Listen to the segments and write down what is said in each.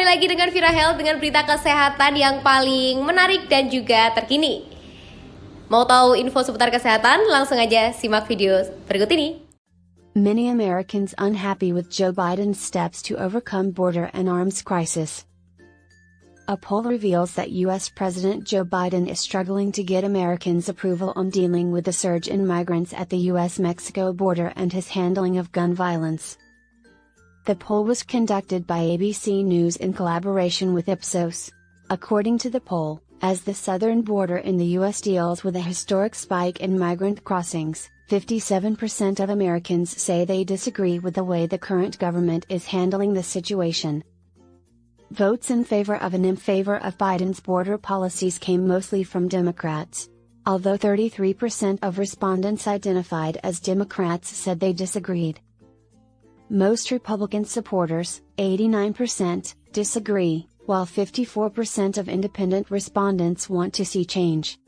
lagi dengan Vira Health dengan berita kesehatan yang paling menarik dan juga terkini. Mau tahu info seputar kesehatan? Langsung aja simak video berikut ini. Many Americans unhappy with Joe Biden's steps to overcome border and arms crisis. A poll reveals that U.S. President Joe Biden is struggling to get Americans' approval on dealing with the surge in migrants at the U.S.-Mexico border and his handling of gun violence. The poll was conducted by ABC News in collaboration with Ipsos. According to the poll, as the southern border in the U.S. deals with a historic spike in migrant crossings, 57% of Americans say they disagree with the way the current government is handling the situation. Votes in favor of and in favor of Biden's border policies came mostly from Democrats. Although 33% of respondents identified as Democrats said they disagreed. Most Republican supporters, 89%, disagree, while 54% of independent respondents want to see change.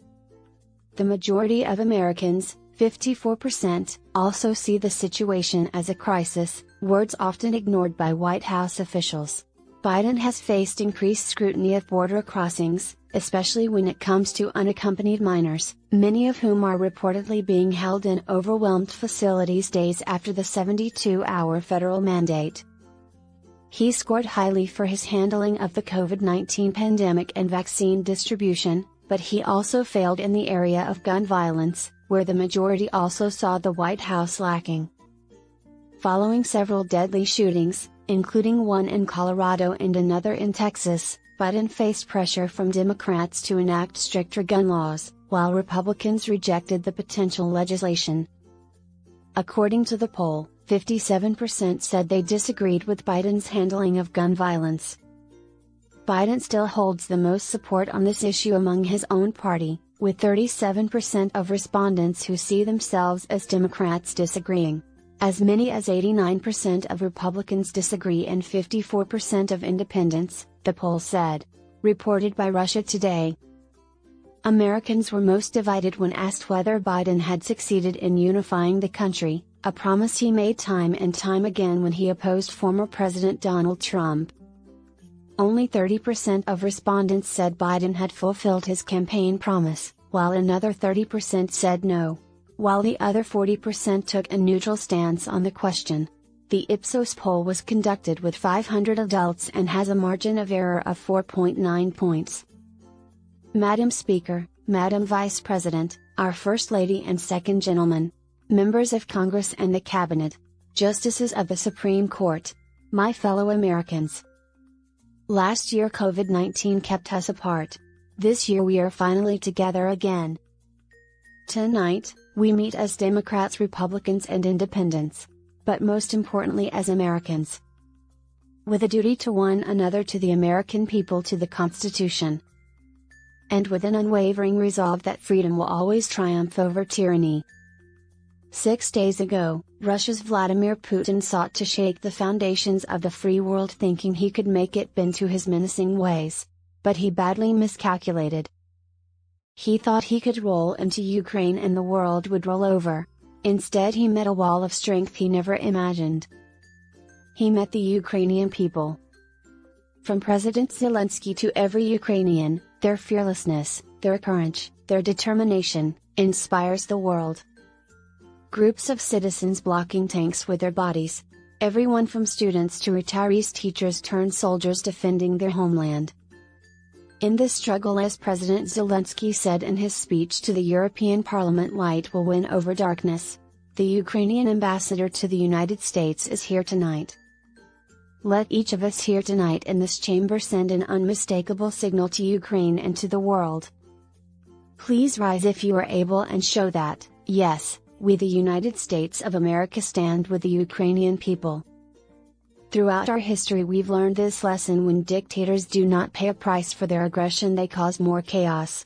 The majority of Americans, 54%, also see the situation as a crisis, words often ignored by White House officials. Biden has faced increased scrutiny of border crossings, especially when it comes to unaccompanied minors, many of whom are reportedly being held in overwhelmed facilities days after the 72-hour federal mandate. He scored highly for his handling of the COVID-19 pandemic and vaccine distribution, but he also failed in the area of gun violence, where the majority also saw the White House lacking. Following several deadly shootings, including one in Colorado and another in Texas, Biden faced pressure from Democrats to enact stricter gun laws, while Republicans rejected the potential legislation. According to the poll, 57% said they disagreed with Biden's handling of gun violence. Biden still holds the most support on this issue among his own party, with 37% of respondents who see themselves as Democrats disagreeing. As many as 89% of Republicans disagree and 54% of independents, the poll said. Reported by Russia Today. Americans were most divided when asked whether Biden had succeeded in unifying the country, a promise he made time and time again when he opposed former President Donald Trump. Only 30% of respondents said Biden had fulfilled his campaign promise, while another 30% said no. While the other 40% took a neutral stance on the question. The Ipsos poll was conducted with 500 adults and has a margin of error of 4.9 points. Madam Speaker, Madam Vice President, our First Lady and Second Gentleman, members of Congress and the Cabinet, Justices of the Supreme Court, my fellow Americans. Last year COVID-19 kept us apart. This year we are finally together again. Tonight, we meet as Democrats, Republicans and Independents, but most importantly as Americans. With a duty to one another, to the American people, to the Constitution. And with an unwavering resolve that freedom will always triumph over tyranny. 6 days ago, Russia's Vladimir Putin sought to shake the foundations of the free world, thinking he could make it bend to his menacing ways. But he badly miscalculated. He thought he could roll into Ukraine and the world would roll over. Instead he met a wall of strength he never imagined. He met the Ukrainian people. From President Zelensky to every Ukrainian, their fearlessness, their courage, their determination, inspires the world. Groups of citizens blocking tanks with their bodies. Everyone from students to retirees, teachers turned soldiers defending their homeland. In this struggle, as President Zelensky said in his speech to the European Parliament, light will win over darkness. The Ukrainian ambassador to the United States is here tonight. Let each of us here tonight in this chamber send an unmistakable signal to Ukraine and to the world. Please rise if you are able and show that, yes, we the United States of America stand with the Ukrainian people. Throughout our history we've learned this lesson: when dictators do not pay a price for their aggression, they cause more chaos.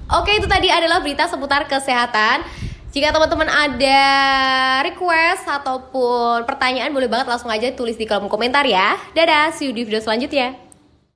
Oke, itu tadi adalah berita seputar kesehatan. Jika teman-teman ada request ataupun pertanyaan, boleh banget langsung aja tulis di kolom komentar ya. Dadah, see you di video selanjutnya.